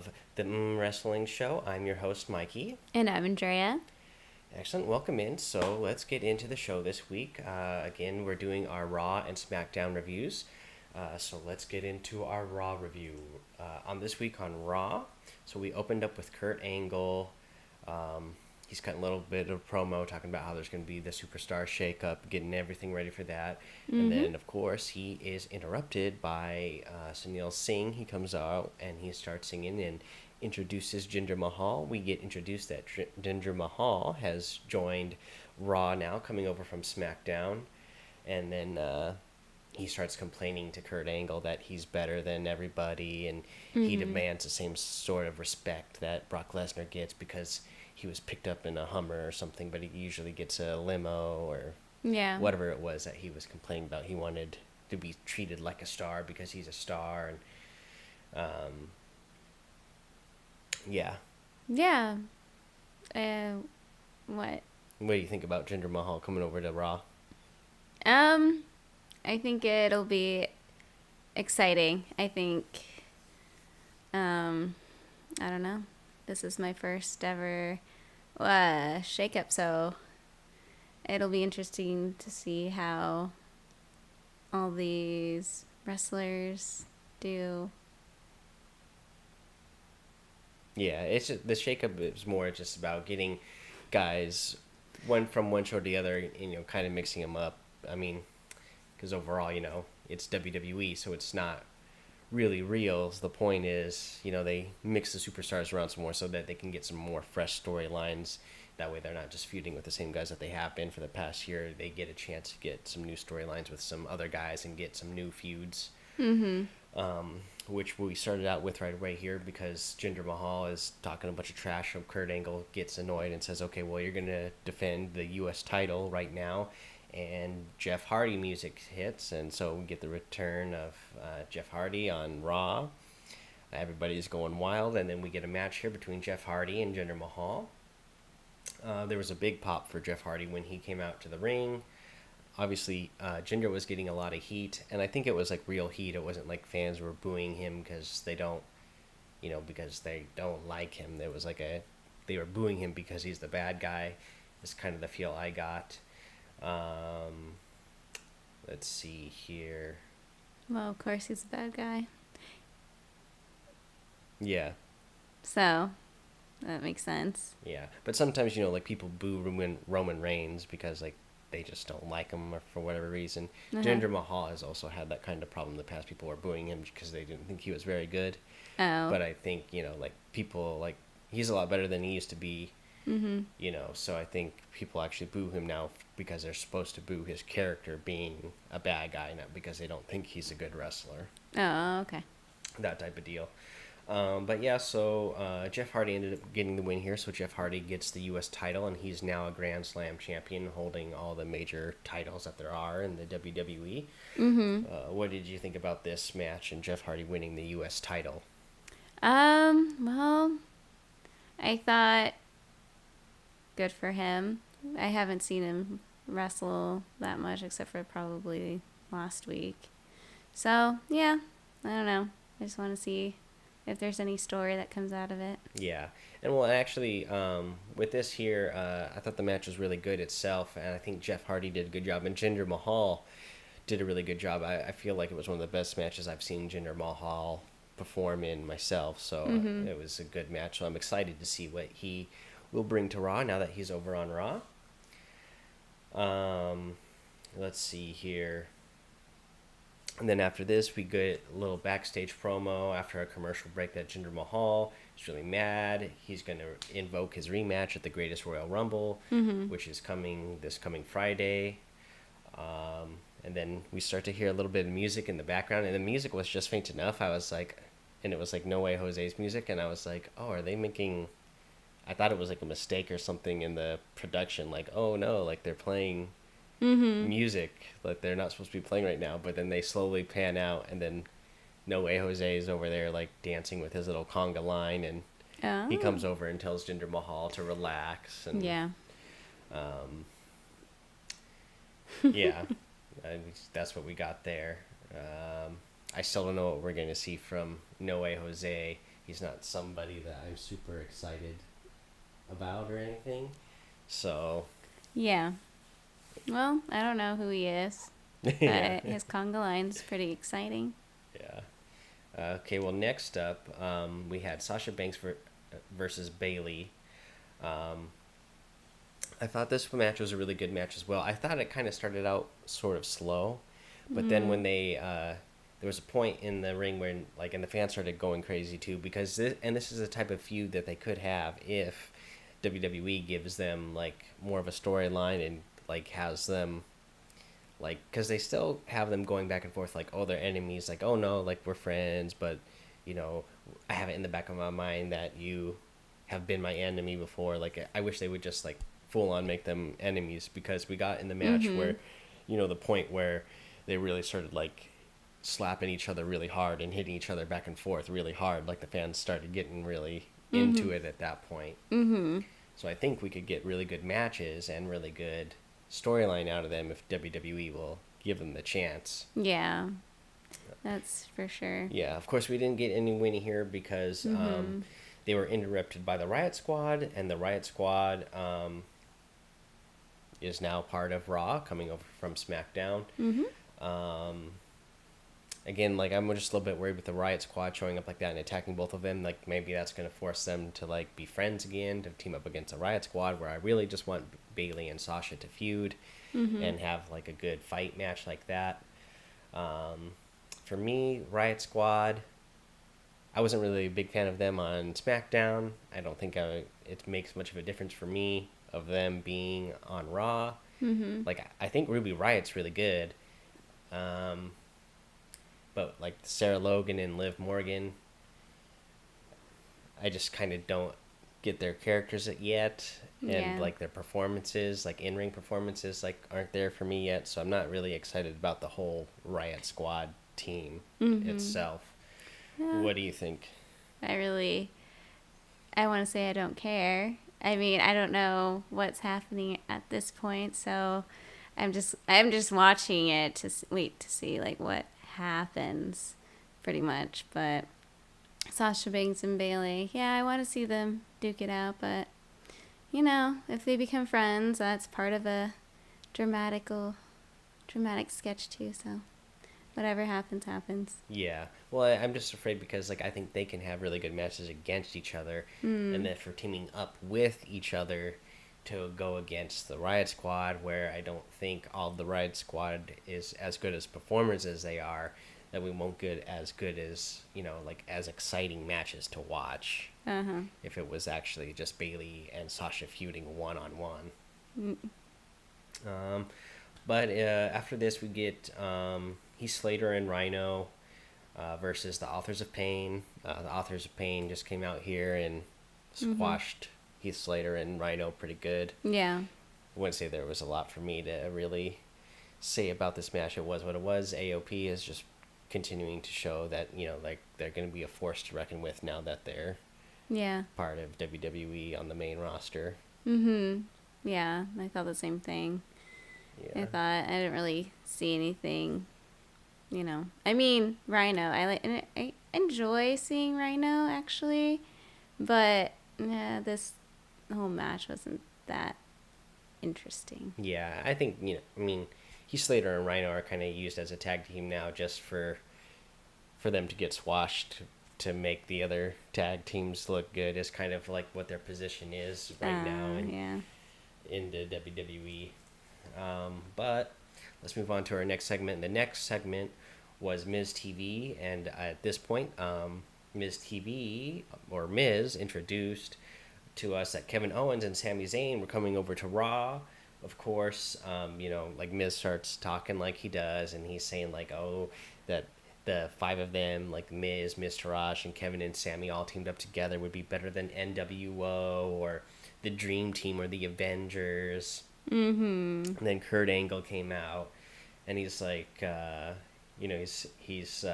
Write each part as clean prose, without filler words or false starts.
of the Wrestling Show. I'm your host, Mikey. And I'm Andrea. Excellent. Welcome in. So let's get into the show this week. Again, we're doing our Raw and SmackDown reviews. So let's get into our Raw review. On this week on Raw, so we opened up with Kurt Angle. He's cut a little bit of promo talking about how there's going to be the Superstar Shakeup, getting everything ready for that. Mm-hmm. And then, of course, he is interrupted by Sunil Singh. He comes out and he starts singing and introduces Jinder Mahal. We get introduced that Jinder Mahal has joined Raw now, coming over from SmackDown. And then he starts complaining to Kurt Angle that he's better than everybody, and he demands the same sort of respect that Brock Lesnar gets because he was picked up in a Hummer or something, but he usually gets a limo or whatever it was that he was complaining about. He wanted to be treated like a star because he's a star, and yeah. What do you think about Jinder Mahal coming over to Raw? I think it'll be exciting. I think, I don't know. This is my first ever shakeup, so it'll be interesting to see how all these wrestlers do. Yeah, it's just, the shakeup is more just about getting guys from one show to the other, kind of mixing them up. I mean, because overall, it's WWE, so it's not really real. So the point is, they mix the superstars around some more so that they can get some more fresh storylines. That way they're not just feuding with the same guys that they have been for the past year. They get a chance to get some new storylines with some other guys and get some new feuds. Which we started out with right away here because Jinder Mahal is talking a bunch of trash. So Kurt Angle gets annoyed and says, okay, well, you're going to defend the U.S. title right now. And Jeff Hardy music hits, and so we get the return of Jeff Hardy on Raw. Everybody's going wild, and then we get a match here between Jeff Hardy and Jinder Mahal. There was a big pop for Jeff Hardy when he came out to the ring. Obviously, Jinder was getting a lot of heat, and I think it was like real heat. It wasn't like fans were booing him because they don't like him. It was like they were booing him because he's the bad guy. Is kind of the feel I got. Let's see here. Well, of course he's a bad guy. Yeah. So, that makes sense. Yeah, but sometimes, people boo Roman Reigns because, they just don't like him or for whatever reason. Jinder Mahal has also had that kind of problem in the past. People were booing him because they didn't think he was very good. Oh. But I think, people, he's a lot better than he used to be. So I think people actually boo him now because they're supposed to boo his character being a bad guy, not because they don't think he's a good wrestler. Oh, okay. That type of deal. But yeah, so Jeff Hardy ended up getting the win here. So Jeff Hardy gets the U.S. title, and he's now a Grand Slam champion, holding all the major titles that there are in the WWE. What did you think about this match and Jeff Hardy winning the U.S. title? Well, I thought good for him. I haven't seen him wrestle that much except for probably last week. So, yeah, I don't know. I just want to see if there's any story that comes out of it. Yeah. And well, actually, with this here, I thought the match was really good itself, and I think Jeff Hardy did a good job, and Jinder Mahal did a really good job. I feel like it was one of the best matches I've seen Jinder Mahal perform in myself, so it was a good match. So I'm excited to see what he will bring to Raw now that he's over on Raw. Let's see here. And then after this, we get a little backstage promo after a commercial break that Jinder Mahal is really mad. He's going to invoke his rematch at the Greatest Royal Rumble, which is this coming Friday. And then we start to hear a little bit of music in the background, and the music was just faint enough. I was like, and it was like No Way Jose's music, and I was like, oh, are they making... I thought it was like a mistake or something in the production, like, oh no, like they're playing music that they're not supposed to be playing right now, but then they slowly pan out, and then No Way Jose is over there like dancing with his little conga line, and he comes over and tells Jinder Mahal to relax, and that's what we got there. I still don't know what we're going to see from No Way Jose. he's not somebody that I'm super excited about or anything. So Yeah. Well, I don't know who he is, but yeah. his conga line's pretty exciting. Yeah. Okay, well, next up, we had Sasha Banks versus Bailey. Um, I thought this match was a really good match as well. I thought it kind of started out sort of slow, but then when there was a point in the ring where, like, and the fans started going crazy too, because this is a type of feud that they could have if WWE gives them, like, more of a storyline and, like, has them, like, because they still have them going back and forth, like, oh, they're enemies, like, oh no, like, we're friends, but, you know, I have it in the back of my mind that you have been my enemy before. Like, I wish they would just, like, full on make them enemies, because we got in the match where, you know, the point where they really started, like, slapping each other really hard and hitting each other back and forth really hard. Like, the fans started getting really into it at that point. So I think we could get really good matches and really good storyline out of them if WWE will give them the chance. Yeah, that's for sure. Yeah, of course we didn't get any winning here because they were interrupted by the Riot Squad, and the Riot Squad is now part of Raw, coming over from SmackDown. Again, like, I'm just a little bit worried with the Riot Squad showing up like that and attacking both of them. Like, maybe that's going to force them to, like, be friends again, to team up against the Riot Squad, where I really just want Bailey and Sasha to feud and have, like, a good fight match like that. For me, Riot Squad, I wasn't really a big fan of them on SmackDown. I don't think it makes much of a difference for me of them being on Raw. Like, I think Ruby Riot's really good. But, like, Sarah Logan and Liv Morgan, I just kind of don't get their characters yet. And, like, their performances, like, in-ring performances, like, aren't there for me yet. So I'm not really excited about the whole Riot Squad team itself. Yeah. What do you think? I want to say I don't care. I mean, I don't know what's happening at this point, so I'm just watching it to wait to see, like, what happens, pretty much. But Sasha Banks and Bailey, yeah, I want to see them duke it out, but, you know, if they become friends, that's part of a dramatic sketch too, so whatever happens. Yeah. Well, I'm just afraid because, like, I think they can have really good matches against each other, and then for teaming up with each other to go against the Riot Squad, where I don't think all of the Riot Squad is as good as performers as they are, that we won't get as good as, you know, like, as exciting matches to watch if it was actually just Bailey and Sasha feuding one-on-one. But after this, we get Heath Slater and Rhino versus the Authors of Pain. The Authors of Pain just came out here and squashed Heath Slater and Rhino pretty good. Yeah. I wouldn't say there was a lot for me to really say about this match. It was what it was. AOP is just continuing to show that, you know, like, they're going to be a force to reckon with now that they're part of WWE on the main roster. Yeah, I thought the same thing. Yeah. I didn't really see anything, you know. I mean, Rhino, I enjoy seeing Rhino, actually, but this whole match wasn't that interesting. Yeah, I think, you know, I mean, Heath Slater and Rhino are kind of used as a tag team now just for them to get squashed to make the other tag teams look good, is kind of like what their position is right now in the WWE. But let's move on to our next segment. The next segment was Miz TV, and at this point, Miz TV, or Miz, introduced to us that Kevin Owens and Sami Zayn were coming over to Raw. Of course, you know, like, Miz starts talking like he does, and he's saying, like, oh, that the five of them, like Miz, Taraj, and Kevin and Sami all teamed up together would be better than NWO or the Dream Team or the Avengers. And then Kurt Angle came out, and he's like, you know, he's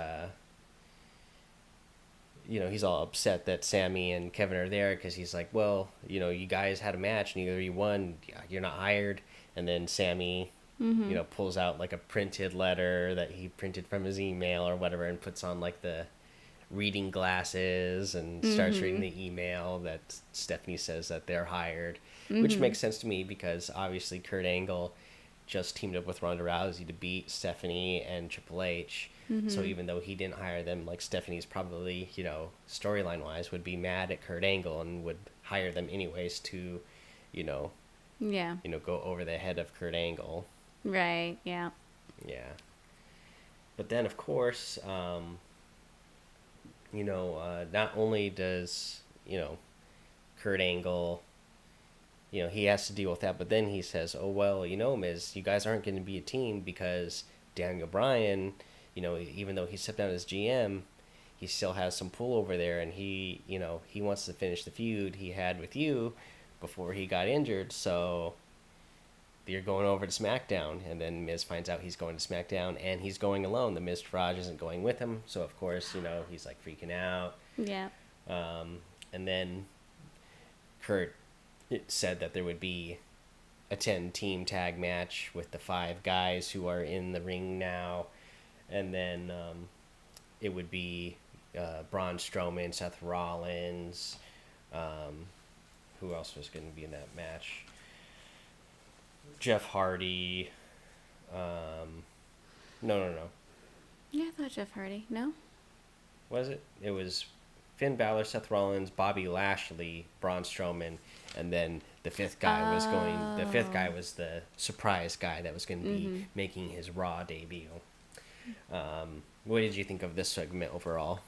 you know, he's all upset that Sami and Kevin are there, because he's like, well, you know, you guys had a match and either you won, you're not hired. And then Sami, you know, pulls out, like, a printed letter that he printed from his email or whatever and puts on, like, the reading glasses and starts reading the email that Stephanie says that they're hired, which makes sense to me because obviously Kurt Angle just teamed up with Ronda Rousey to beat Stephanie and Triple H. So even though he didn't hire them, like Stephanie's probably, storyline wise would be mad at Kurt Angle and would hire them anyways to, Yeah. Go over the head of Kurt Angle. Right. Yeah. Yeah. But then, of course, not only does, Kurt Angle, he has to deal with that, but then he says, oh, well, Miz, you guys aren't going to be a team because Daniel Bryan, even though he stepped down as GM, he still has some pull over there, and he wants to finish the feud he had with you before he got injured, so you're going over to SmackDown. And then Miz finds out he's going to SmackDown, and he's going alone. The Miztourage isn't going with him, so of course, he's like freaking out. Yeah. And then Kurt said that there would be a 10-team tag match with the 5 guys who are in the ring now, and then it would be Braun Strowman, Seth Rollins. Who else was going to be in that match? Jeff Hardy. No. Yeah, I thought Jeff Hardy. No? Was it? It was Finn Balor, Seth Rollins, Bobby Lashley, Braun Strowman, and then the 5th guy was going. The 5th guy was the surprise guy that was going to be making his Raw debut. What did you think of this segment overall?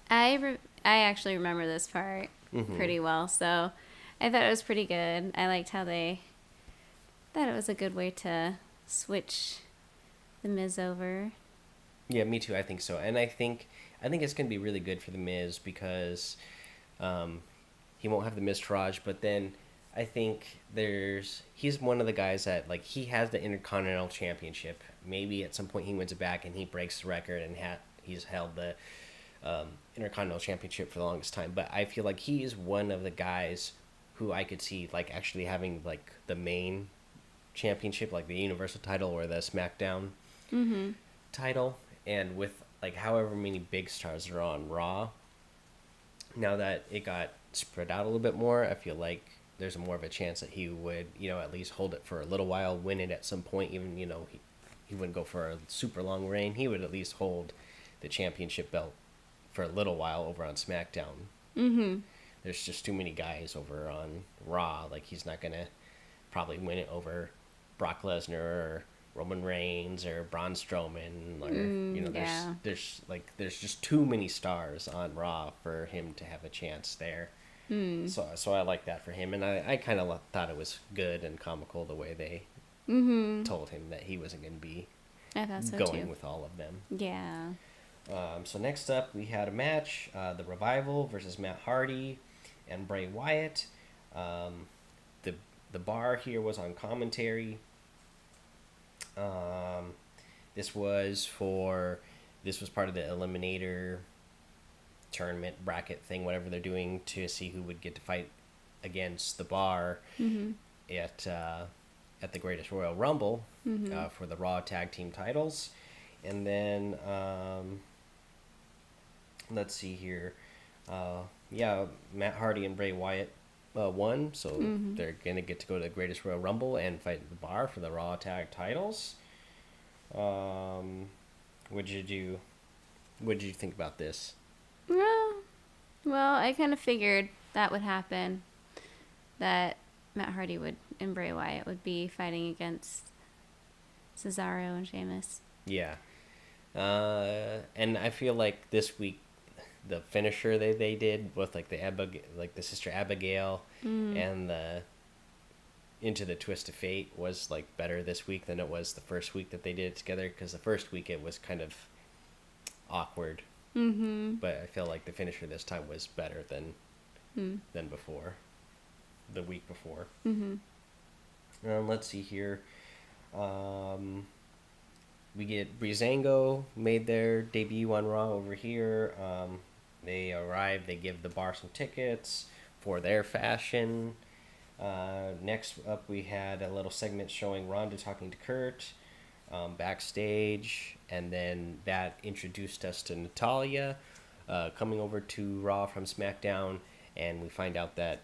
I actually remember this part pretty well, so I thought it was pretty good. I liked how they thought it was a good way to switch the Miz over. Yeah, me too. I think so, and I think it's going to be really good for the Miz because he won't have the Miztourage, but then I think he's one of the guys that he has the Intercontinental Championship. Maybe at some point he wins it back and he breaks the record and he's held the Intercontinental Championship for the longest time. But I feel like he is one of the guys who I could see actually having the main championship, the Universal title or the SmackDown title, and with however many big stars are on Raw, now that it got spread out a little bit more, I feel like there's more of a chance that he would at least hold it for a little while, win it at some point. Even he wouldn't go for a super long reign, he would at least hold the championship belt for a little while over on SmackDown. There's just too many guys over on Raw. He's not gonna probably win it over Brock Lesnar or Roman Reigns or Braun Strowman, or there's just too many stars on Raw for him to have a chance there. So I like that for him, and I kind of thought it was good and comical the way they told him that he wasn't going to be going with all of them. Yeah. So next up, we had a match: the Revival versus Matt Hardy and Bray Wyatt. The bar here was on commentary. This was part of the Eliminator tournament bracket thing, whatever they're doing, to see who would get to fight against the bar at the Greatest Royal Rumble for the Raw Tag Team titles. And then let's see here, Matt Hardy and Bray Wyatt won, so they're gonna get to go to the Greatest Royal Rumble and fight the bar for the Raw Tag titles. What did you think about this? Well, I kind of figured that would happen, that Matt Hardy and Bray Wyatt would be fighting against Cesaro and Sheamus. Yeah. And I feel like this week, the finisher they did with the Sister Abigail and the Into the Twist of Fate was better this week than it was the first week that they did it together, because the first week it was kind of awkward. But I feel like the finisher this time was better than before, the week before. Let's see here. We get Breezango made their debut on Raw over here. They arrive, they give the bar some tickets for their fashion. Next up, we had a little segment showing Ronda talking to Kurt backstage, and then that introduced us to Natalya. coming over to Raw from SmackDown, and we find out that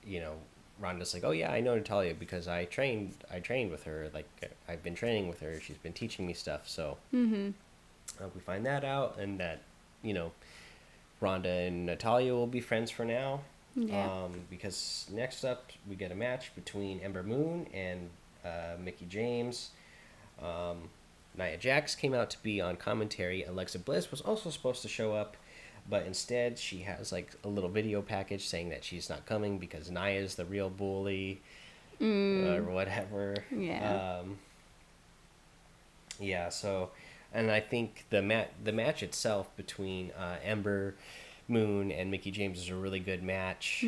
you know, Ronda's like, oh yeah, I know Natalia because I trained with her. Like, I've been training with her. She's been teaching me stuff. So we find that out, and that, you know, Ronda and Natalia will be friends for now. Yeah. Because next up we get a match between Ember Moon and Mickie James. Nia Jax came out to be on commentary. Alexa Bliss was also supposed to show up, but instead she has like a little video package saying that she's not coming because Nia is the real bully or whatever. Yeah. Yeah. So, and I think the match itself between Ember Moon and Mickie James is a really good match.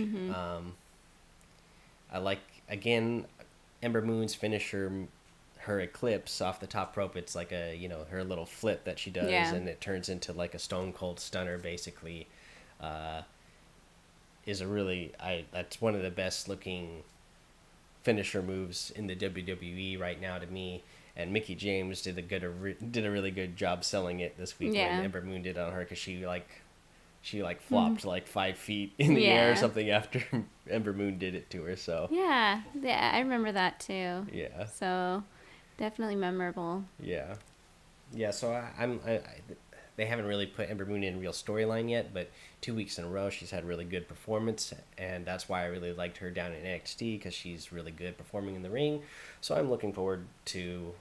I like, again, Ember Moon's finisher, her eclipse off the top rope. It's like a, you know, her little flip that she does, and it turns into like a Stone Cold Stunner basically. Is a really, that's one of the best looking finisher moves in the WWE right now to me. And Mickie James did a really good job selling it this week when Ember Moon did on her, because she flopped like 5 feet in the air or something after Ember Moon did it to her. So yeah, I remember that too. Yeah. So definitely memorable. Yeah. So they haven't really put Ember Moon in a real storyline yet, but 2 weeks in a row she's had really good performance, and that's why I really liked her down in NXT, because she's really good performing in the ring. So I'm looking forward to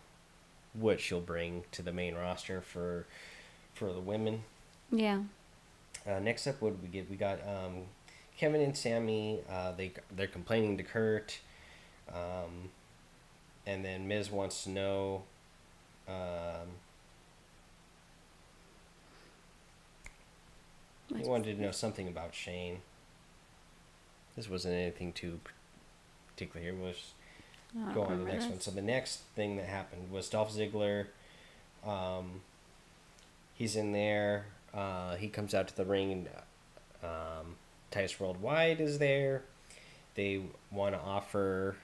what she'll bring to the main roster for the women. Yeah. Next up, what did we get? We got Kevin and Sammy. They're complaining to Kurt, and then Miz wants to know. He wanted to know something about Shane. This wasn't anything too particular here. We'll just go on to the next one. So the next thing that happened was Dolph Ziggler. He's in there. He comes out to the ring, and Titus Worldwide is there. They want to offer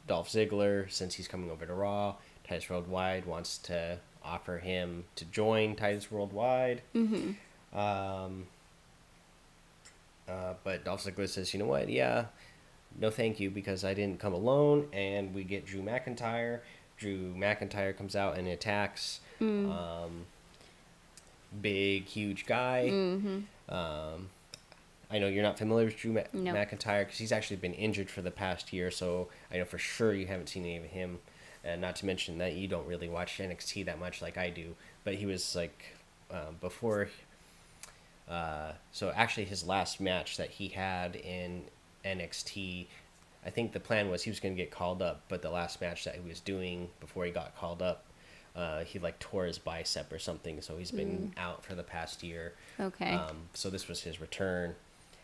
Dolph Ziggler, since he's coming over to Raw, Titus Worldwide wants to offer him to join Titus Worldwide. But Dolph Ziggler says, you know what, yeah, no thank you, because I didn't come alone. And we get Drew McIntyre. Drew McIntyre comes out and attacks. Big, huge guy. I know you're not familiar with Drew McIntyre, because he's actually been injured for the past year, so I know for sure you haven't seen any of him. And not to mention that you don't really watch NXT that much like I do. But he was like, before... so actually his last match that he had in NXT, I think the plan was he was going to get called up, but the last match that he was doing before he got called up, he like tore his bicep or something, so he's been out for the past year. Okay. So this was his return,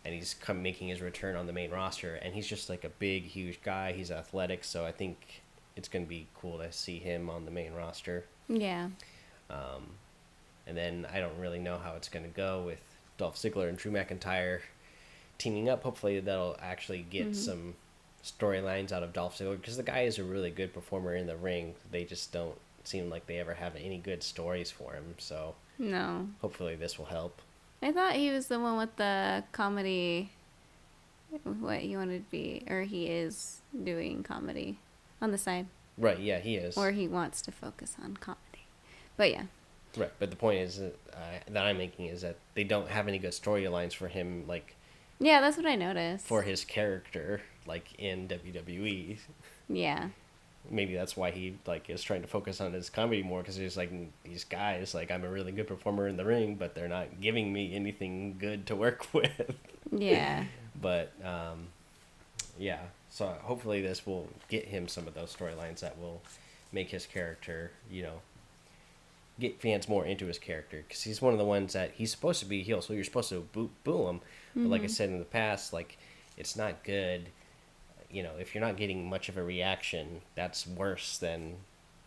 and he's making his return on the main roster, and he's just like a big, huge guy. He's athletic, so I think it's going to be cool to see him on the main roster. Yeah. And then I don't really know how it's going to go with Dolph Ziggler and Drew McIntyre teaming up. Hopefully that'll actually get some storylines out of Dolph Ziggler, because the guy is a really good performer in the ring. They just don't seem like they ever have any good stories for him, so no. Hopefully this will help. I thought he was the one with the comedy, what he wanted to be, or he is doing comedy on the side. Right, yeah, he is. Or he wants to focus on comedy. But yeah. Right, but the point is that I'm making is that they don't have any good storylines for him, like... Yeah, that's what I noticed. For his character, like, in WWE. Yeah. Maybe that's why he, like, is trying to focus on his comedy more, because he's like, these guys, like, I'm a really good performer in the ring, but they're not giving me anything good to work with. Yeah. But, yeah. So hopefully this will get him some of those storylines that will make his character, you know, get fans more into his character, because he's one of the ones that he's supposed to be a heel, so you're supposed to boo him. But like I said in the past, like, it's not good. You know, if you're not getting much of a reaction, that's worse than,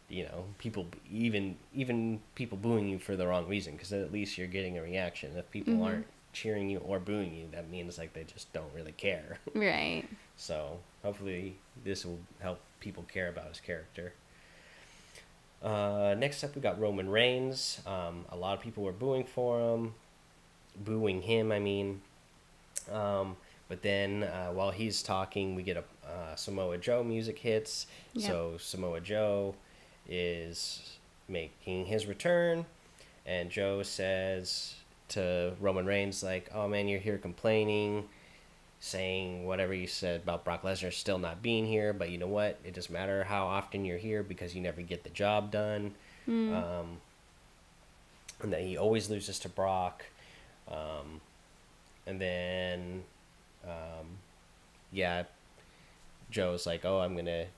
you know, people, even people booing you for the wrong reason, because at least you're getting a reaction. If people aren't cheering you or booing you, that means like they just don't really care. Right. So hopefully this will help people care about his character. Next up, we got Roman Reigns. A lot of people were booing him. I mean, but then while he's talking, we get a Samoa Joe music hits. Yep. So Samoa Joe is making his return, and Joe says to Roman Reigns, like, "Oh man, you're here complaining, saying whatever you said about Brock Lesnar still not being here, but you know what? It doesn't matter how often you're here because you never get the job done." And that he always loses to Brock. And then, yeah, Joe's like, "Oh, I'm gonna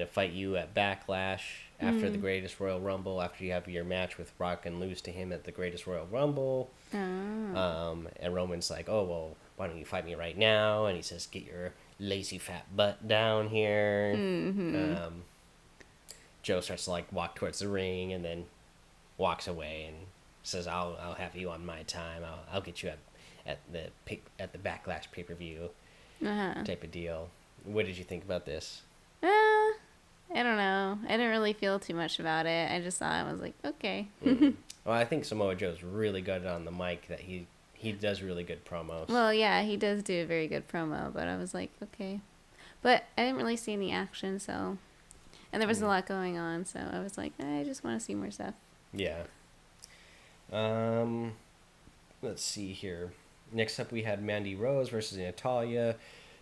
fight you at Backlash after the Greatest Royal Rumble. After you have your match with Brock and lose to him at the Greatest Royal Rumble." And Roman's like, "Oh well, why don't you fight me right now?" And he says, "Get your lazy fat butt down here." Joe starts to like walk towards the ring and then walks away and says, "I'll have you on my time. I'll get you at the Backlash pay-per-view type of deal." What did you think about this? I don't know. I didn't really feel too much about it. I just saw it and was like, okay. Well, I think Samoa Joe's really good on the mic. That he does really good promos. Well, yeah, he does do a very good promo, but I was like, okay. But I didn't really see any action, so... And there was a lot going on, so I was like, I just want to see more stuff. Yeah. Let's see here. Next up, we had Mandy Rose versus Natalya.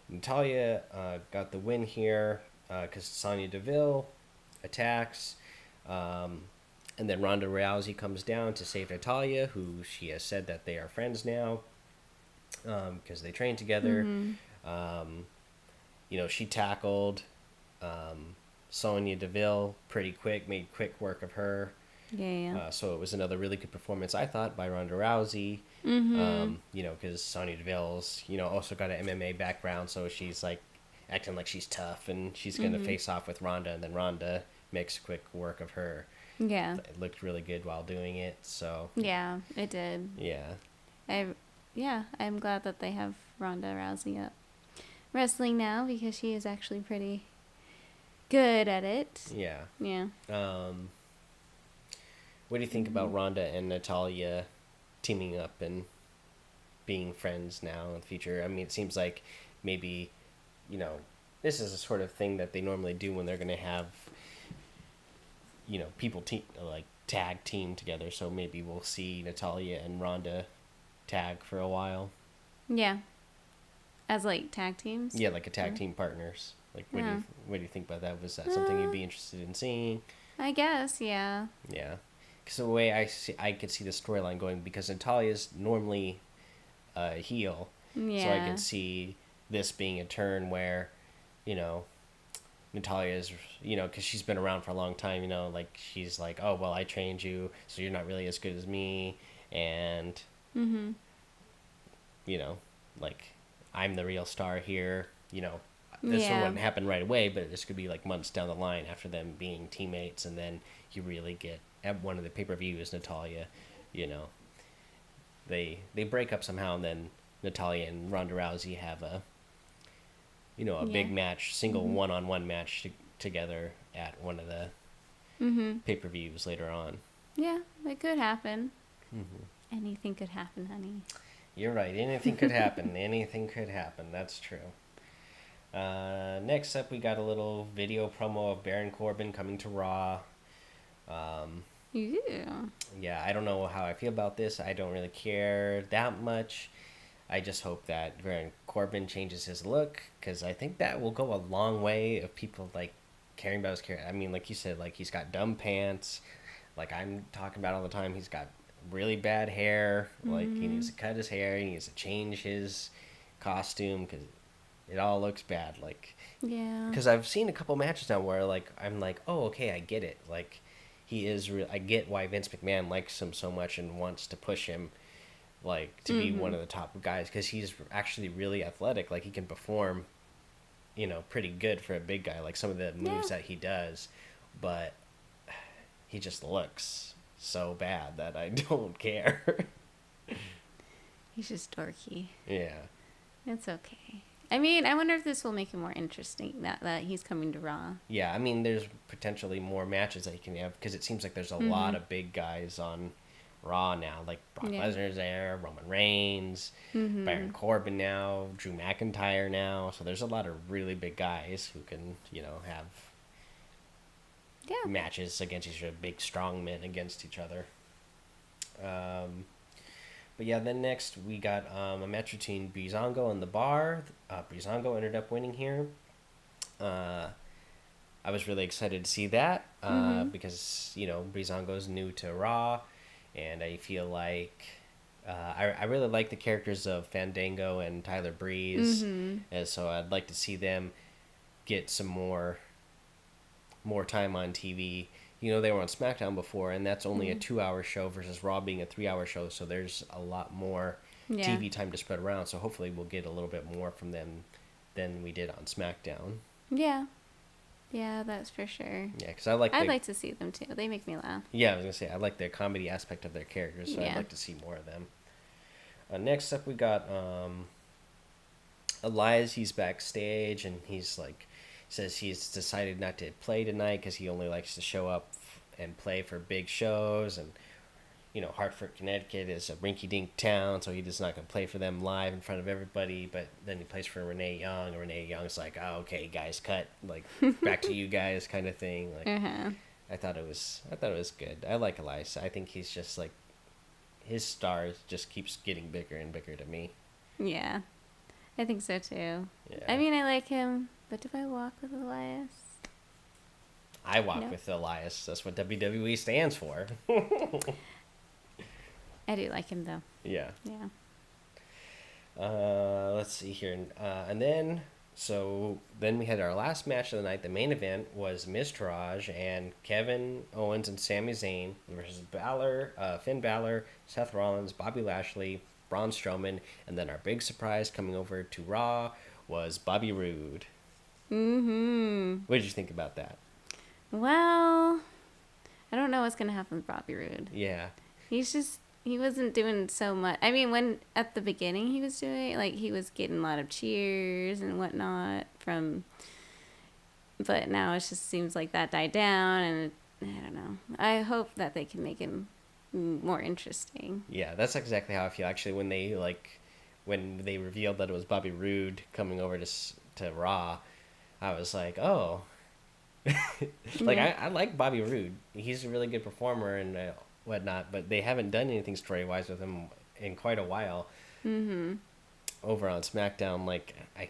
Natalya got the win here because Sonya Deville attacks. And then Ronda Rousey comes down to save Natalya, who she has said that they are friends now because they train together. She tackled Sonya Deville pretty quick, made quick work of her. Yeah. So it was another really good performance, I thought, by Ronda Rousey. Because Sonya Deville's, also got an MMA background, so she's like acting like she's tough and she's going to face off with Ronda, and then Ronda makes quick work of her. Yeah. It looked really good while doing it, so. Yeah, it did. Yeah. I'm glad that they have Ronda Rousey up wrestling now because she is actually pretty good at it. Yeah. Yeah. What do you think about Ronda and Natalya teaming up and being friends now in the future? I mean, it seems like maybe, this is a sort of thing that they normally do when they're going to have, people tag team together. So maybe we'll see Natalya and Ronda tag for a while. Yeah. As like tag teams? Yeah, like a tag team partners. Like, what do you think about that? Was that something you'd be interested in seeing? I guess, yeah. Yeah. Because the way I could see the storyline going, because Natalya's normally a heel. Yeah. So I could see this being a turn where, Natalya's, because she's been around for a long time, like she's like, "Oh, well, I trained you, so you're not really as good as me." And, like, I'm the real star here, This wouldn't happen right away, but this could be like months down the line after them being teammates, and then you really get at one of the pay-per-views, Natalya, they break up somehow, and then Natalya and Ronda Rousey have a big match, single one-on-one match together at one of the pay-per-views later on. Yeah, it could happen. Anything could happen, honey. You're right. Anything could happen. Anything could happen. That's true. Next up, we got a little video promo of Baron Corbin coming to Raw. Yeah, I don't know how I feel about this. I don't really care that much. I just hope that Baron Corbin changes his look, because I think that will go a long way of people, like, caring about his character. I mean, like you said, like, he's got dumb pants. Like I'm talking about all the time, he's got really bad hair. Like, he needs to cut his hair. He needs to change his costume, because it all looks bad. Like, yeah. Because I've seen a couple matches now where, like, I'm like, oh, okay, I get it. Like, he is I get why Vince McMahon likes him so much and wants to push him, like, to be one of the top guys, because he's actually really athletic. Like, he can perform, pretty good for a big guy. Like, some of the moves that he does, but he just looks so bad that I don't care. He's just dorky. Yeah. It's okay. I mean, I wonder if this will make it more interesting that he's coming to Raw. Yeah, I mean, there's potentially more matches that he can have because it seems like there's a lot of big guys on Raw now. Like Brock Lesnar's there, Roman Reigns, Baron Corbin now, Drew McIntyre now. So there's a lot of really big guys who can, have matches against each other, big strong men against each other. But yeah, then next we got a match between Breezango and The Bar. Breezango ended up winning here. I was really excited to see that because, Breezango's new to Raw. And I feel like I really like the characters of Fandango and Tyler Breeze. And so I'd like to see them get some more time on TV. They were on SmackDown before, and that's only a 2-hour show versus Raw being a 3-hour show, so there's a lot more TV time to spread around, so hopefully we'll get a little bit more from them than we did on SmackDown. Yeah. Yeah, that's for sure. Yeah, because I'd like to see them, too. They make me laugh. Yeah, I was going to say, I like the comedy aspect of their characters, so I'd like to see more of them. Next up, we got Elias. He's backstage, and he's like... says he's decided not to play tonight because he only likes to show up and play for big shows. And, Hartford, Connecticut is a rinky-dink town, so he's not going to play for them live in front of everybody. But then he plays for Renee Young, and Renee Young's like, oh, okay, guys, cut. Like, back to you guys kind of thing. Like, I thought it was good. I like Elias. I think he's just, like, his star just keeps getting bigger and bigger to me. Yeah, I think so, too. Yeah. I mean, I like him. But do I walk with Elias? I walk with Elias. That's what WWE stands for. I do like him, though. Yeah. Yeah. Let's see here. And then we had our last match of the night. The main event was Miztourage and Kevin Owens and Sami Zayn versus Finn Balor, Seth Rollins, Bobby Lashley, Braun Strowman, and then our big surprise coming over to Raw was Bobby Roode. What did you think about that? Well, I don't know what's going to happen with Bobby Roode. Yeah. He wasn't doing so much. I mean, when at the beginning he was doing, like, he was getting a lot of cheers and whatnot but now it just seems like that died down, and I don't know. I hope that they can make him more interesting. Yeah, that's exactly how I feel. Actually, when they revealed that it was Bobby Roode coming over to Raw, I was like, oh. I like Bobby Roode. He's a really good performer and whatnot, but they haven't done anything story-wise with him in quite a while. Over on SmackDown, I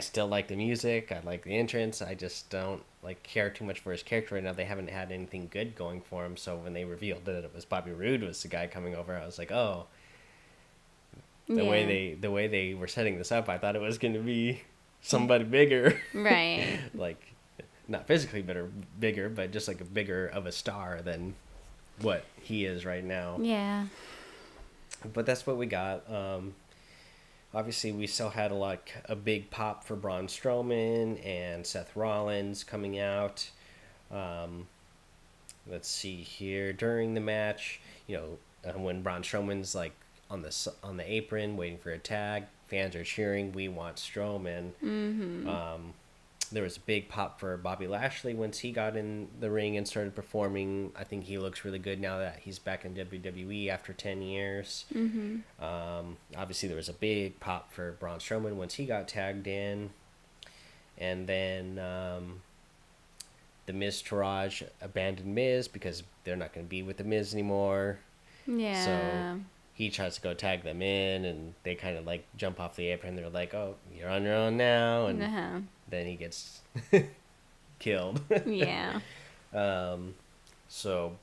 still like the music. I like the entrance. I just don't, care too much for his character right now. They haven't had anything good going for him, so when they revealed that it was Bobby Roode was the guy coming over, I was like, oh. The way they were setting this up, I thought it was going to be somebody bigger. Right. Not physically bigger, but just a bigger of a star than what he is right now. Yeah. But that's what we got. Obviously, we still had a big pop for Braun Strowman and Seth Rollins coming out. Let's see here. During the match, when Braun Strowman's on the apron waiting for a tag, fans are cheering, "We want Strowman." There was a big pop for Bobby Lashley once he got in the ring and started performing. I think he looks really good now that he's back in WWE after 10 years. Obviously, there was a big pop for Braun Strowman once he got tagged in. And then the Miztourage abandoned Miz because they're not going to be with the Miz anymore. Yeah. So he tries to go tag them in, and they kind of jump off the apron. They're like, "Oh, you're on your own now," and then he gets killed. Yeah. So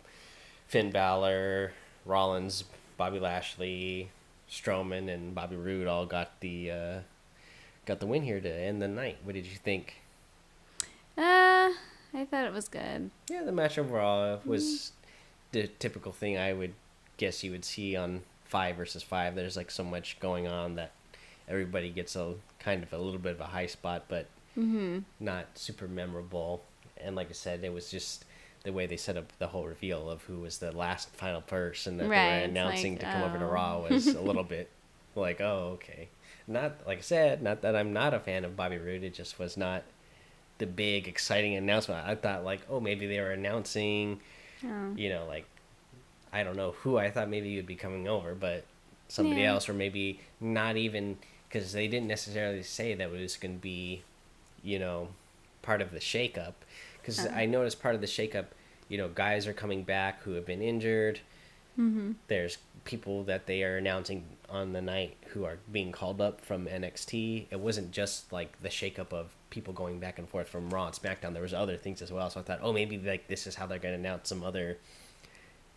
Finn Balor, Rollins, Bobby Lashley, Strowman, and Bobby Roode all got the win here to end the night. What did you think? I thought it was good. Yeah, the match overall was the typical thing I would guess you would see on 5 versus 5. There's so much going on that everybody gets a little bit of a high spot, but not super memorable. And like I said, it was just the way they set up the whole reveal of who was the last final person that they were announcing to come over to Raw was a little bit like, oh, okay. Not, like I said, not that I'm not a fan of Bobby Roode. It just was not the big, exciting announcement. I thought, like, oh, maybe they were announcing, Oh. like, I don't know who I thought maybe would be coming over, but somebody Yeah. else, or maybe not even, because they didn't necessarily say that it was going to be, part of the shakeup. Because Oh. I noticed part of the shakeup, guys are coming back who have been injured. Mm-hmm. There's people that they are announcing on the night who are being called up from NXT. It wasn't just like the shakeup of people going back and forth from Raw and SmackDown. There was other things as well. So I thought, oh, maybe like this is how they're going to announce some other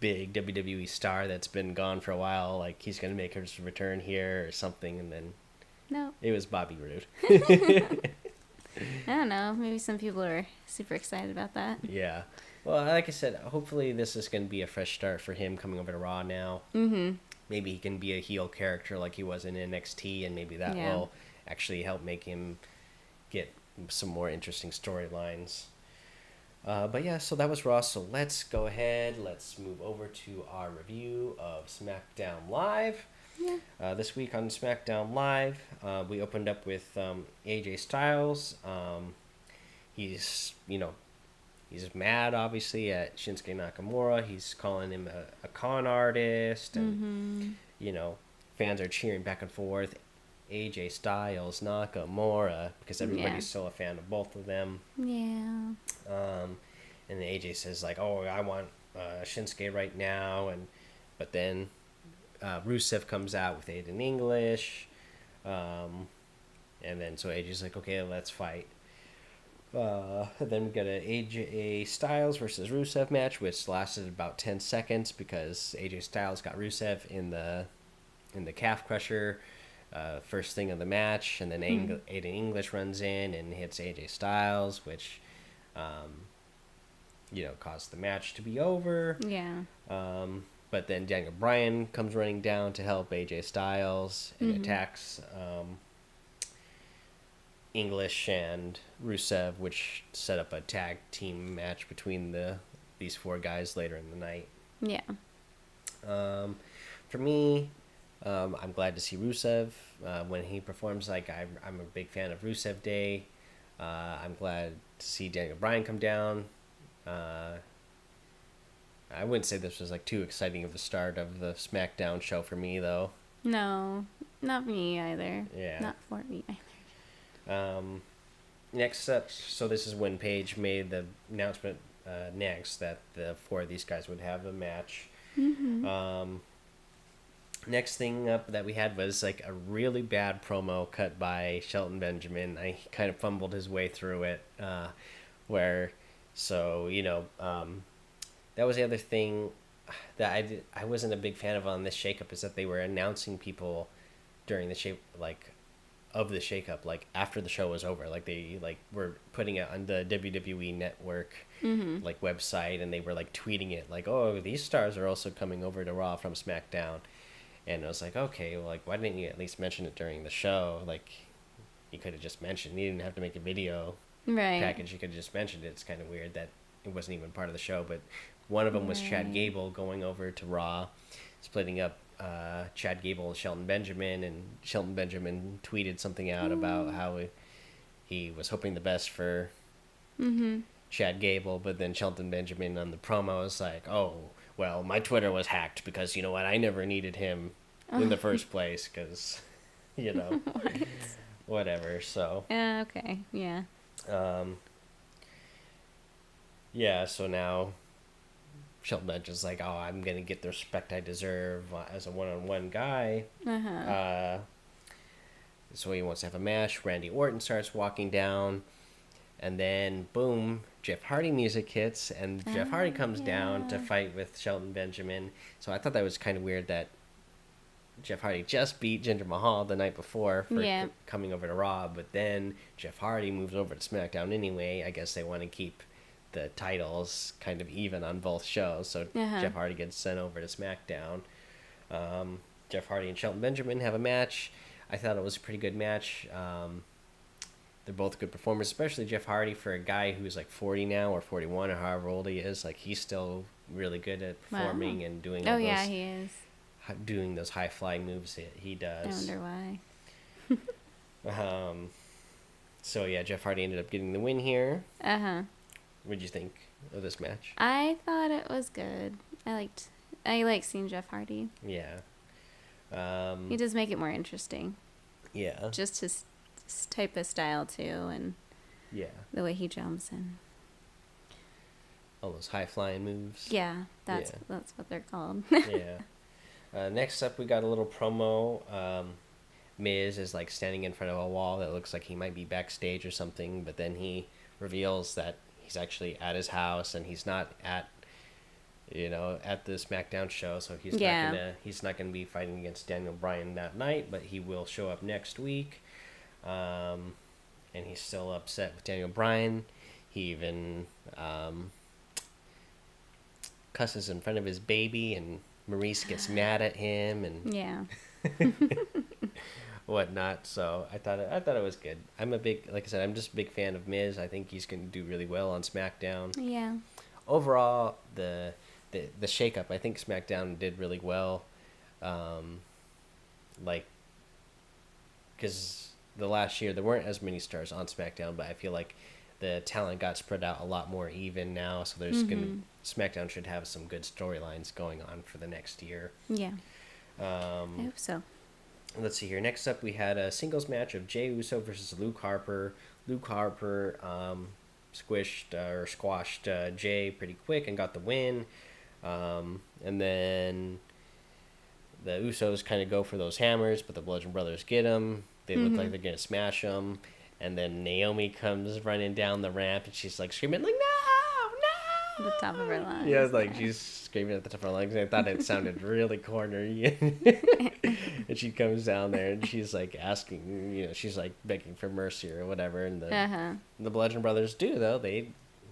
big WWE star that's been gone for a while. Like he's going to make his return here or something. And then No. it was Bobby Roode. I don't know. Maybe some people are super excited about that. Yeah. Well, like I said, hopefully this is going to be a fresh start for him coming over to Raw now. Mm-hmm. Maybe he can be a heel character like he was in NXT, and maybe that Yeah. will actually help make him get some more interesting storylines. But yeah, so that was Raw. So let's go ahead. Let's move over to our review of SmackDown Live. Yeah. This week on SmackDown Live, we opened up with AJ Styles. He's, he's mad, obviously, at Shinsuke Nakamura. He's calling him a con artist. And, Mm-hmm. Fans are cheering back and forth. AJ Styles, Nakamura, because everybody's Yeah. still a fan of both of them. Yeah. And then AJ says, like, oh, I want Shinsuke right now. But then Rusev comes out with Aiden English. And then so AJ's like, okay, let's fight. Then we got a AJ Styles versus Rusev match, which lasted about 10 seconds because AJ Styles got Rusev in the calf crusher, first thing of the match, and then Aiden English runs in and hits AJ Styles, which, caused the match to be over. Yeah. But then Daniel Bryan comes running down to help AJ Styles and attacks English and Rusev, which set up a tag team match between these four guys later in the night. Yeah. For me, I'm glad to see Rusev when he performs. Like I'm a big fan of Rusev Day. I'm glad to see Daniel Bryan come down. I wouldn't say this was like too exciting of a start of the SmackDown show for me though. No, not me either. Yeah. Not for me either. Next up, so this is when Paige made the announcement next that the four of these guys would have a match. Mm-hmm. Next thing up that we had was like a really bad promo cut by Shelton Benjamin. He kind of fumbled his way through it, that was the other thing that I wasn't a big fan of on this shakeup, is that they were announcing people during the of the shakeup, like after the show was over. Like they were putting it on the WWE Network website, and they were like tweeting it like, oh, these stars are also coming over to Raw from SmackDown. And I was like, okay, well, like, why didn't you at least mention it during the show? Like, you could have just mentioned. You didn't have to make a video package. You could have just mentioned it. It's kind of weird that it wasn't even part of the show. But one of them was Chad Gable going over to Raw, splitting up Chad Gable and Shelton Benjamin. And Shelton Benjamin tweeted something out about how he was hoping the best for Chad Gable. But then Shelton Benjamin on the promo was like, oh, well, my Twitter was hacked because, you know what, I never needed him in the first place because, whatever, so. Okay, yeah. So now Shelton Benjamin's like, oh, I'm going to get the respect I deserve as a one-on-one guy. So he wants to have a match. Randy Orton starts walking down. And then, boom, Jeff Hardy music hits, and Jeff Hardy comes down to fight with Shelton Benjamin. So I thought that was kind of weird that Jeff Hardy just beat Jinder Mahal the night before for coming over to Raw, but then Jeff Hardy moves over to SmackDown anyway. I guess they want to keep the titles kind of even on both shows, so Jeff Hardy gets sent over to SmackDown. Jeff Hardy and Shelton Benjamin have a match. I thought it was a pretty good match. They're both good performers, especially Jeff Hardy, for a guy who's like 40 now or 41 or however old he is. Like, he's still really good at performing and doing all those yeah, he is. doing those high flying moves he I does. wonder why. So yeah, Jeff Hardy ended up getting the win here. Uh-huh. What did you think of this match? I thought it was good. I like seeing Jeff Hardy. Yeah. He does make it more interesting. Yeah. Just his type of style too, and Yeah. the way he jumps and All those high flying moves. yeah, that's what they're called. Yeah. Next up, we got a little promo. Miz is like standing in front of a wall that looks like he might be backstage or something, but then he reveals that he's actually at his house and he's not at the SmackDown show, so he's not gonna be fighting against Daniel Bryan that night, but he will show up next week. And he's still upset with Daniel Bryan. He even cusses in front of his baby, and Maurice gets mad at him and Yeah. whatnot. So I thought it was good. Like I said, I'm just a big fan of Miz. I think he's going to do really well on SmackDown. Yeah. Overall, the shakeup, I think SmackDown did really well. Because the last year there weren't as many stars on SmackDown, but I feel like the talent got spread out a lot more even now. So SmackDown should have some good storylines going on for the next year. Yeah. I hope so. Let's see here. Next up, we had a singles match of Jey Uso versus Luke Harper. Luke Harper squashed Jey pretty quick and got the win. And then the Usos kind of go for those hammers, but the Bludgeon Brothers get them. They look like they're going to smash them. And then Naomi comes running down the ramp, and she's like screaming, like, no! The top of her lungs. Yeah, it's like she's screaming at the top of her lungs. And I thought it sounded really corny. And she comes down there and she's like asking, she's like begging for mercy or whatever. And the Bludgeon Brothers do, though. They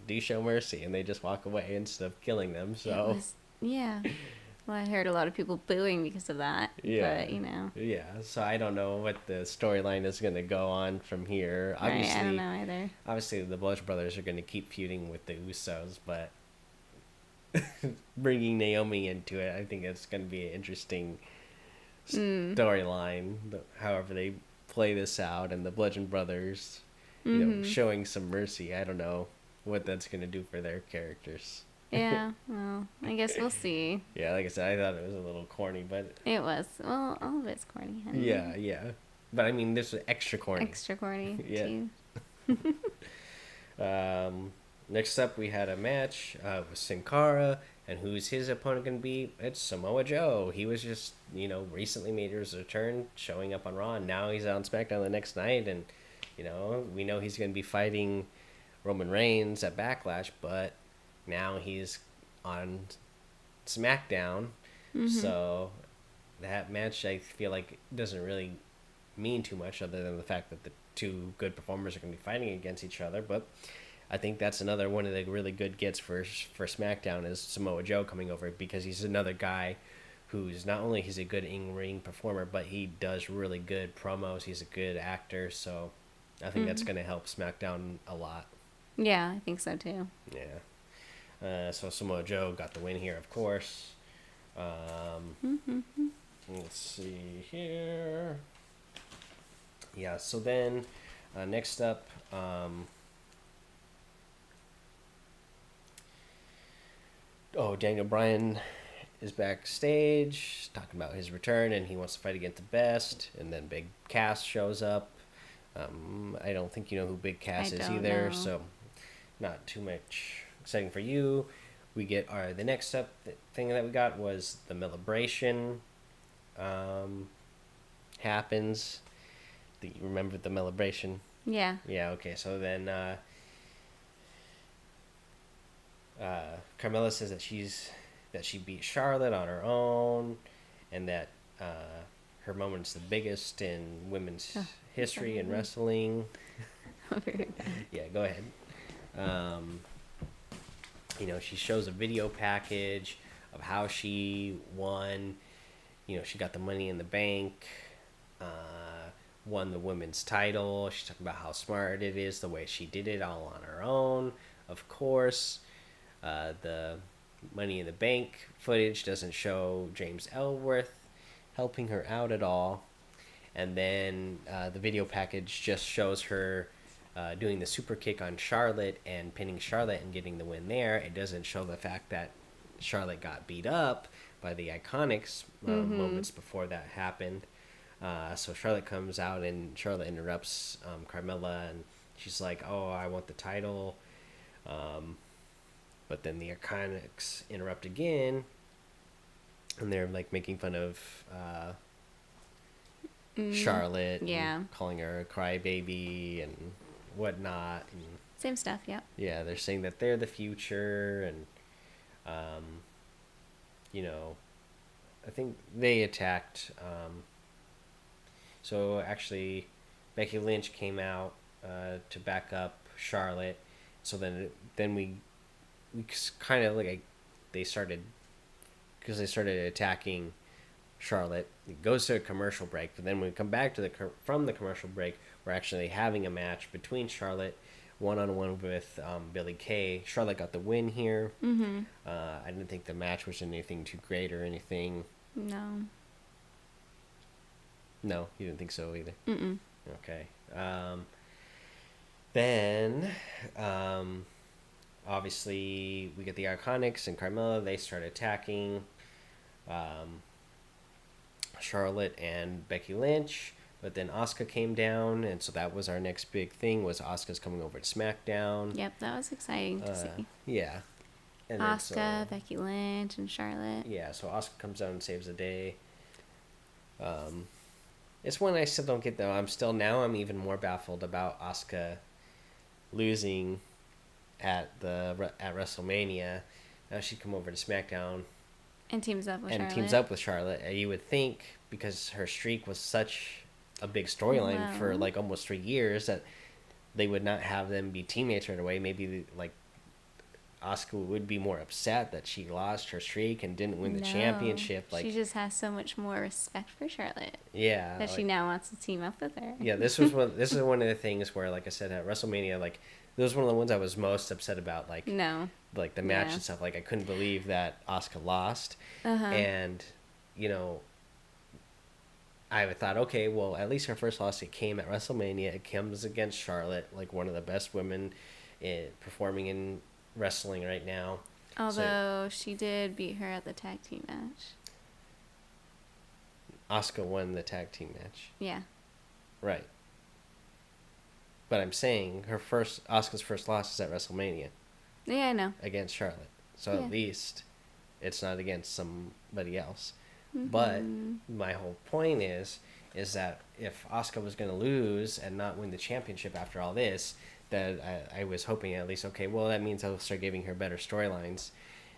do show mercy and they just walk away instead of killing them. So yeah. Well, I heard a lot of people booing because of that. Yeah. But, Yeah, so I don't know what the storyline is going to go on from here. Obviously, I don't know either. Obviously, the Bludgeon Brothers are going to keep feuding with the Usos, but bringing Naomi into it, I think it's going to be an interesting storyline. However they play this out, and the Bludgeon Brothers, showing some mercy. I don't know what that's going to do for their characters. Yeah, well, I guess we'll see. Yeah, like I said, I thought it was a little corny, but... It was. Well, all of it's corny, honey. Yeah. But, I mean, this was extra corny. Extra corny, yeah. too. Next up, we had a match with Sin Cara, and who's his opponent going to be? It's Samoa Joe. He was just, recently made his return, showing up on Raw, and now he's on SmackDown the next night, and, we know he's going to be fighting Roman Reigns at Backlash, but... now he's on SmackDown, so that match I feel like doesn't really mean too much other than the fact that the two good performers are going to be fighting against each other. But I think that's another one of the really good gets for SmackDown is Samoa Joe coming over, because he's another guy who's not only he's a good in-ring performer, but he does really good promos. He's a good actor, so I think that's going to help SmackDown a lot. Yeah, I think so too. Yeah. So Samoa Joe got the win here, of course. Let's see here. Yeah, so then next up, Daniel Bryan is backstage talking about his return, and he wants to fight against the Best. And then Big Cass shows up. I don't think you know who Big Cass is either, so not too much exciting for you. We get the next up thing that we got was the Celebration happens. Do you remember the Celebration? Yeah. Yeah, okay. So then Carmella says that she beat Charlotte on her own, and that her moment's the biggest in women's history in wrestling. Yeah, go ahead. She shows a video package of how she won. She got the Money in the Bank, won the women's title. She's talking about how smart it is, the way she did it all on her own. Of course, the Money in the Bank footage doesn't show James Ellsworth helping her out at all. And then the video package just shows her doing the super kick on Charlotte and pinning Charlotte and getting the win there. It doesn't show the fact that Charlotte got beat up by the Iconics moments before that happened. So Charlotte comes out and Charlotte interrupts Carmella, and she's like, "Oh, I want the title." But then the Iconics interrupt again, and they're like making fun of Charlotte, and calling her a crybaby and whatnot. And, same stuff, yep. yeah, they're saying that they're the future, and I think they attacked. So actually, Becky Lynch came out to back up Charlotte. So then we kind of like they started attacking Charlotte. It goes to a commercial break, but then when we come back to from the commercial break, we're actually having a match between Charlotte one-on-one with Billie Kay. Charlotte got the win here. I didn't think the match was anything too great or anything. No, you didn't think so either? Okay. Then, obviously, we get the Iconics and Carmella. They start attacking Charlotte and Becky Lynch. But then Asuka came down, and so that was our next big thing, was Asuka's coming over to SmackDown. Yep, that was exciting to see. Yeah. And Asuka, Becky Lynch, and Charlotte. Yeah, so Asuka comes down and saves the day. It's one I still don't get, though. I'm even more baffled about Asuka losing at WrestleMania. Now she'd come over to SmackDown And teams up with Charlotte. You would think, because her streak was such a big storyline for like almost 3 years, that they would not have them be teammates right away. Maybe like Asuka would be more upset that she lost her streak and didn't win the championship. Like, she just has so much more respect for Charlotte. Yeah, that she now wants to team up with her. Yeah, this is one of the things where, like I said, at WrestleMania, like, this was one of the ones I was most upset about. Like, like the match and stuff. Like, I couldn't believe that Asuka lost, and I thought, okay, well, at least her first loss, it came at WrestleMania. It comes against Charlotte, like one of the best women performing in wrestling right now. Although she did beat her at the tag team match. Asuka won the tag team match. Yeah. Right. But I'm saying Asuka's first loss is at WrestleMania. Yeah, I know. Against Charlotte. So at least it's not against somebody else. But my whole point is that if Asuka was going to lose and not win the championship after all this, that I was hoping at least, okay, well, that means I'll start giving her better storylines.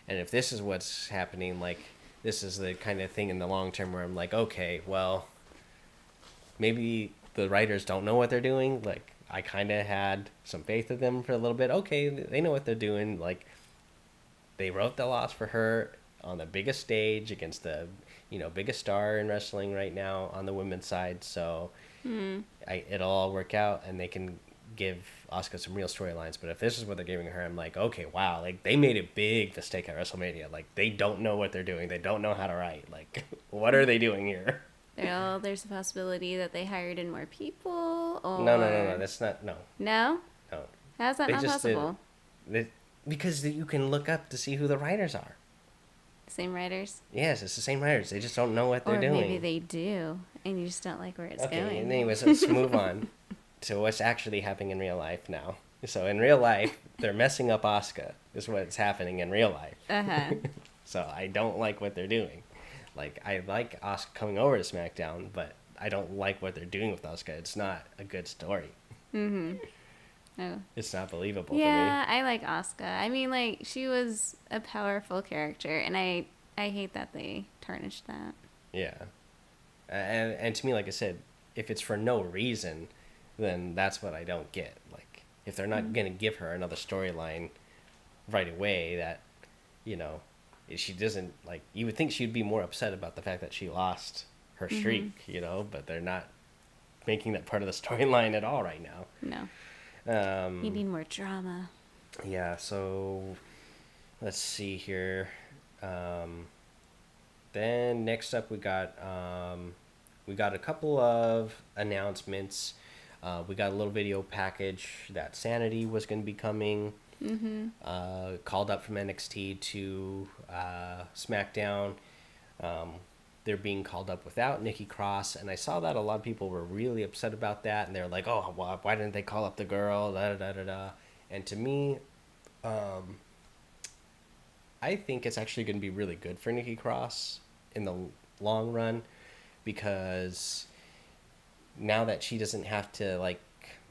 And if this is what's happening, like, this is the kind of thing in the long term where I'm like, okay, well, maybe the writers don't know what they're doing. Like, I kind of had some faith in them for a little bit. Okay, they know what they're doing. Like, they wrote the loss for her on the biggest stage against the, biggest star in wrestling right now on the women's side. So it'll all work out, and they can give Asuka some real storylines. But if this is what they're giving her, I'm like, okay, wow, like, they made a big mistake at WrestleMania. Like, they don't know what they're doing. They don't know how to write. Like, what are they doing here? There's a possibility that they hired in more people, or... No, that's not, no. No? No. How's that not possible? Because you can look up to see who the writers are. Same writers? Yes, it's the same writers. They just don't know what they're doing. Or maybe they do, and you just don't like where it's going. Okay, anyways, let's move on to what's actually happening in real life now. So in real life, they're messing up Asuka, is what's happening in real life. So I don't like what they're doing. Like, I like Asuka coming over to SmackDown, but I don't like what they're doing with Asuka. It's not a good story. Oh. It's not believable for me. Yeah, I like Asuka. I mean, like, she was a powerful character, and I hate that they tarnished that. Yeah. And to me, like I said, if it's for no reason, then that's what I don't get. Like, if they're not going to give her another storyline right away, that, she doesn't, like, you would think she'd be more upset about the fact that she lost her streak, but they're not making that part of the storyline at all right now. No. You need more drama. Yeah, so let's see here. Then next up, we got a couple of announcements. We got a little video package that Sanity was going to be coming. Called up from NXT to SmackDown. They're being called up without Nikki Cross, and I saw that a lot of people were really upset about that, and they're like, "Oh, why didn't they call up the girl?" Da da da da. And to me, I think it's actually going to be really good for Nikki Cross in the long run, because now that she doesn't have to like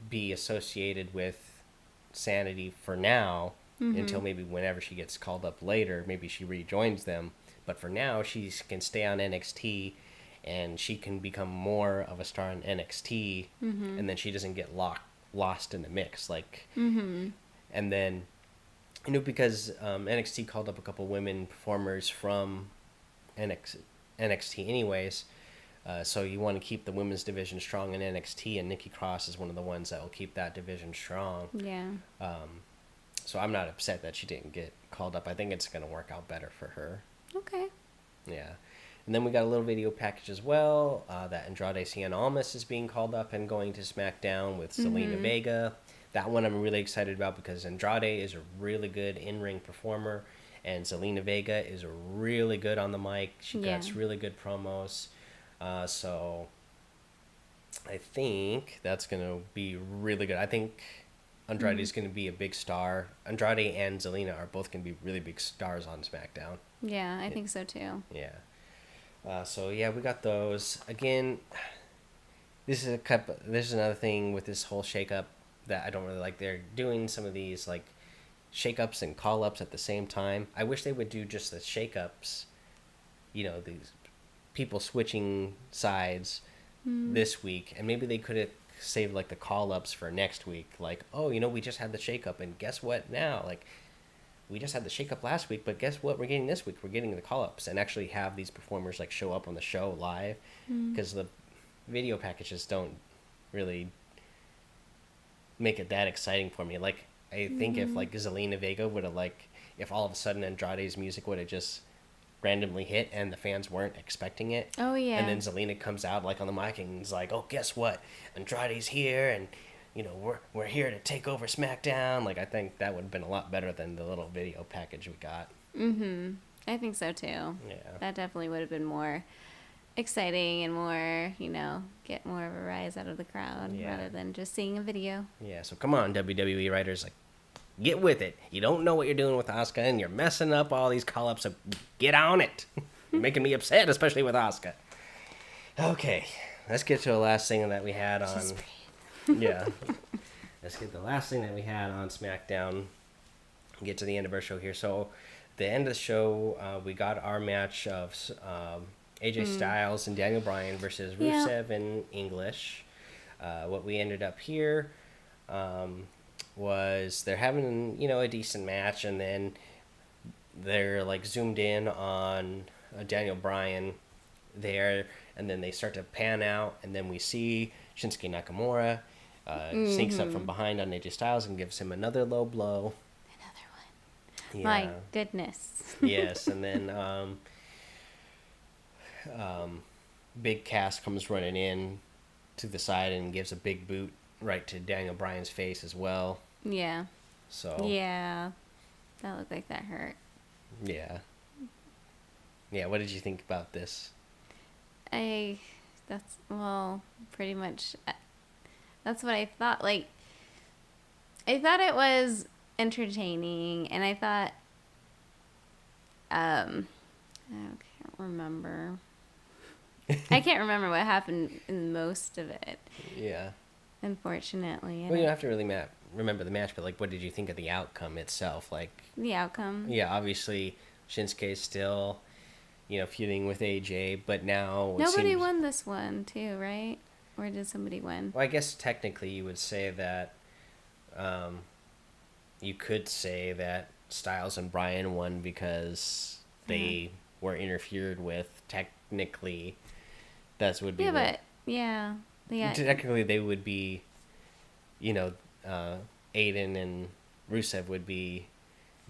be associated with Sanity for now, until maybe whenever she gets called up later, maybe she rejoins them. But for now, she can stay on NXT, and she can become more of a star in NXT, and then she doesn't get lost in the mix. And then, because NXT called up a couple women performers from NXT anyways, so you want to keep the women's division strong in NXT, and Nikki Cross is one of the ones that will keep that division strong. Yeah. So I'm not upset that she didn't get called up. I think it's going to work out better for her. Okay. Yeah. And then we got a little video package as well, that Andrade Cien Almas is being called up and going to SmackDown with Zelina Vega. That one I'm really excited about because Andrade is a really good in-ring performer, and Zelina Vega is really good on the mic. She cuts really good promos. So I think that's going to be really good. I think Andrade is going to be a big star. Andrade and Zelina are both going to be really big stars on SmackDown. Yeah, I think so too. Yeah. So yeah, we got those. Again, this is another thing with this whole shakeup that I don't really like. They're doing some of these like shakeups and call ups at the same time. I wish they would do just the shakeups. These people switching sides this week, and maybe they could have saved like the call ups for next week. Like, oh, we just had the shakeup, and guess what now? Like, we just had the shakeup last week, but guess what we're getting this week? We're getting the call-ups, and actually have these performers like show up on the show live, because the video packages don't really make it that exciting for me. Like, I think if like Zelina Vega would have if all of a sudden Andrade's music would have just randomly hit and the fans weren't expecting it. Oh yeah. And then Zelina comes out like on the mic and is like, "Oh, guess what? Andrade's here, and we're here to take over SmackDown." Like, I think that would have been a lot better than the little video package we got. I think so too. Yeah. That definitely would have been more exciting and more, get more of a rise out of the crowd rather than just seeing a video. Yeah, so come on, WWE writers, get with it. You don't know what you're doing with Asuka, and you're messing up all these call-ups, so get on it. You're making me upset, especially with Asuka. Okay, let's get to the last thing that we had on... Yeah. Let's get the last thing that we had on SmackDown. Get to the end of our show here. So, the end of the show, we got our match of AJ Styles and Daniel Bryan versus Rusev and English. What we ended up here was they're having, a decent match, and then they're zoomed in on Daniel Bryan there, and then they start to pan out, and then we see Shinsuke Nakamura sneaks up from behind on AJ Styles and gives him another low blow. Another one. Yeah. My goodness. Yes, and then Big Cass comes running in to the side and gives a big boot right to Daniel Bryan's face as well. Yeah. So. Yeah. That looked like that hurt. Yeah. Yeah, what did you think about this? Pretty much, that's what I thought. I thought it was entertaining, and I thought, I can't remember. I can't remember what happened in most of it. Yeah. Unfortunately. Well, you don't have to really remember the match, but what did you think of the outcome itself? The outcome? Yeah, obviously Shinsuke is still, feuding with AJ, but now nobody won this one too, right? Or did somebody win? Well, I guess technically you would say that, you could say that Styles and Bryan won because they were interfered with. Technically, that would be. Yeah, but yeah. Technically, they would be, Aiden and Rusev would be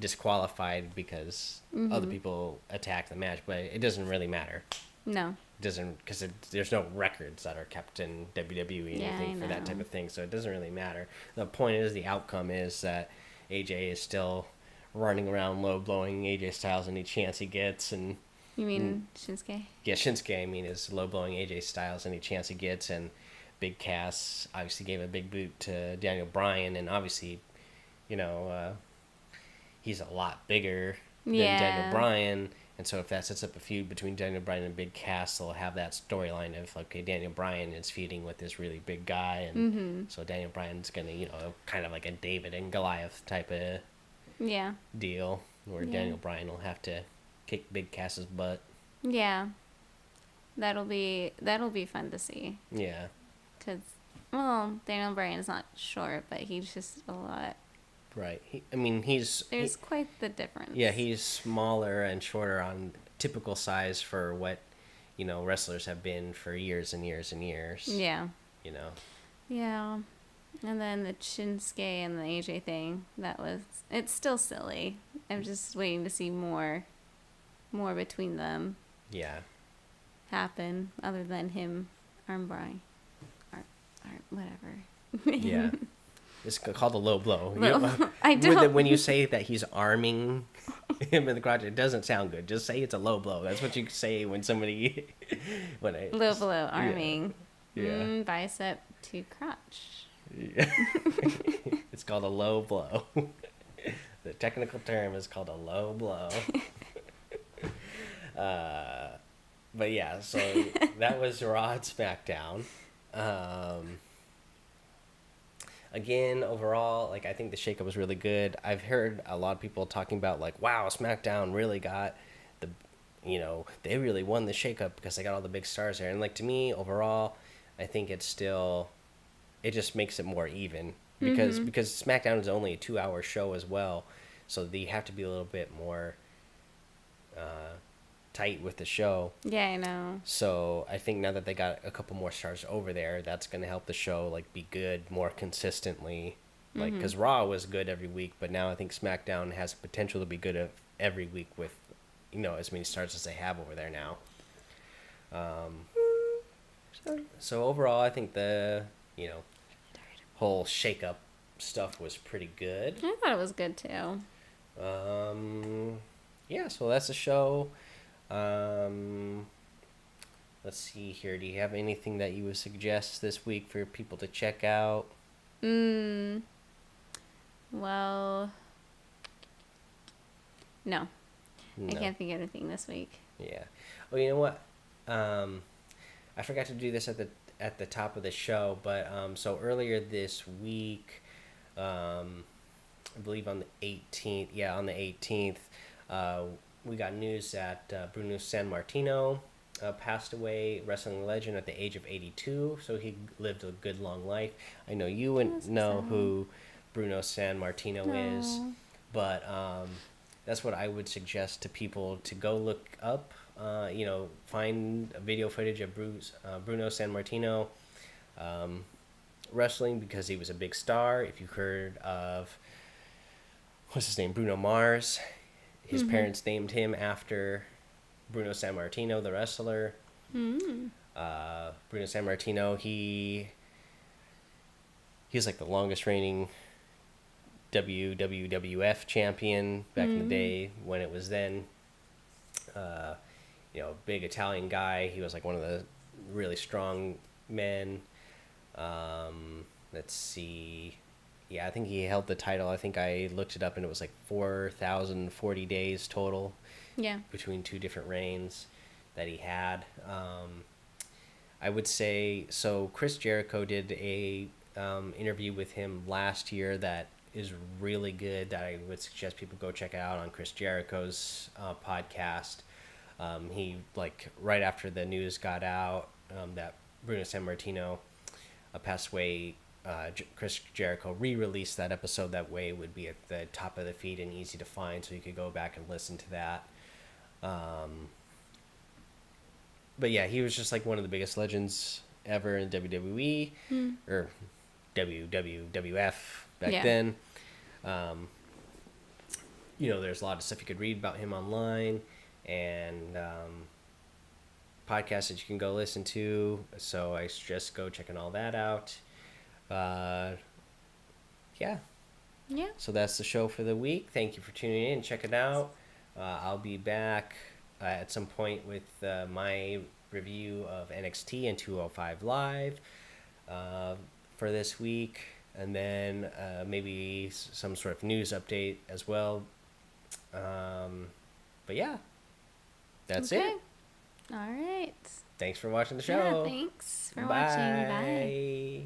disqualified because other people attacked the match, but it doesn't really matter. No. It doesn't, because there's no records that are kept in WWE or anything for that type of thing, so it doesn't really matter. The point is, the outcome is that AJ is still running around low blowing AJ Styles any chance he gets, and you mean Shinsuke? Yeah, Shinsuke, I mean, is low blowing AJ Styles any chance he gets, and Big Cass obviously gave a big boot to Daniel Bryan, and obviously, you know, he's a lot bigger than Daniel Bryan, and so if that sets up a feud between Daniel Bryan and Big Cass, they'll have that storyline of, okay, Daniel Bryan is feuding with this really big guy, and so Daniel Bryan's gonna, you know, kind of like a David and Goliath type of deal, where Daniel Bryan will have to kick Big Cass's butt. Yeah, that'll be fun to see. Yeah, because Daniel Bryan's not short, but he's just a lot. Right. There's quite the difference. Yeah, he's smaller and shorter on typical size for what, you know, wrestlers have been for years and years and years. Yeah. You know. Yeah. And then the Shinsuke and the AJ thing, it's still silly. I'm just waiting to see more between them. Yeah. Happen, other than him armbarring. Whatever. Yeah. It's called a low blow. I don't. When you say that he's arming him in the crotch, it doesn't sound good. Just say it's a low blow. That's what you say when somebody... low blow, arming. Yeah. Bicep to crotch. Yeah. It's called a low blow. The technical term is called a low blow. But yeah, so that was Raw and SmackDown. Again, overall, like, I think the shakeup was really good. I've heard a lot of people talking about, like, wow, SmackDown really got they really won the shakeup because they got all the big stars there. And, like, to me, overall, I think it just makes it more even because SmackDown is only a 2-hour show as well. So they have to be a little bit more tight with the show. Yeah, I know. So I think now that they got a couple more stars over there, that's going to help the show, like, be good more consistently. Like, because Raw was good every week, but now I think SmackDown has potential to be good every week with, you know, as many stars as they have over there now. So overall, I think the, you know, whole shakeup stuff was pretty good. I thought it was good too. Yeah, so that's the show. Let's see here. Do you have anything that you would suggest this week for people to check out? Well, no. I can't think of anything this week. Yeah. Oh, you know what? I forgot to do this at the top of the show, but so earlier this week, I believe on the 18th. Yeah, on the 18th, we got news that Bruno Sammartino passed away, wrestling legend, at the age of 82. So he lived a good long life. I know you wouldn't know who Bruno Sammartino is, but that's what I would suggest to people to go look up. You know, find video footage of Bruno Sammartino wrestling, because he was a big star. If you heard of, what's his name, Bruno Mars, his parents named him after Bruno Sammartino, the wrestler. Bruno Sammartino, he was like the longest reigning WWF champion back in the day when it was then. You know, big Italian guy. He was like one of the really strong men. Let's see. Yeah, I think he held the title. I think I looked it up and it was like 4,040 days total. Yeah. Between two different reigns that he had. I would say, so Chris Jericho did a interview with him last year that is really good, that I would suggest people go check out on Chris Jericho's podcast. He, like, right after the news got out that Bruno Sammartino passed away, Chris Jericho re-released that episode. That way it would be at the top of the feed and easy to find, so you could go back and listen to that. But yeah, he was just like one of the biggest legends ever in WWE or WWF back then. there's a lot of stuff you could read about him online, and podcasts that you can go listen to. So I suggest go checking all that out. Yeah. Yeah. So that's the show for the week. Thank you for tuning in. Check it out. I'll be back at some point with my review of NXT and 205 Live for this week. And then maybe some sort of news update as well. But yeah, that's it. All right. Thanks for watching the show. Yeah, thanks for watching. Bye.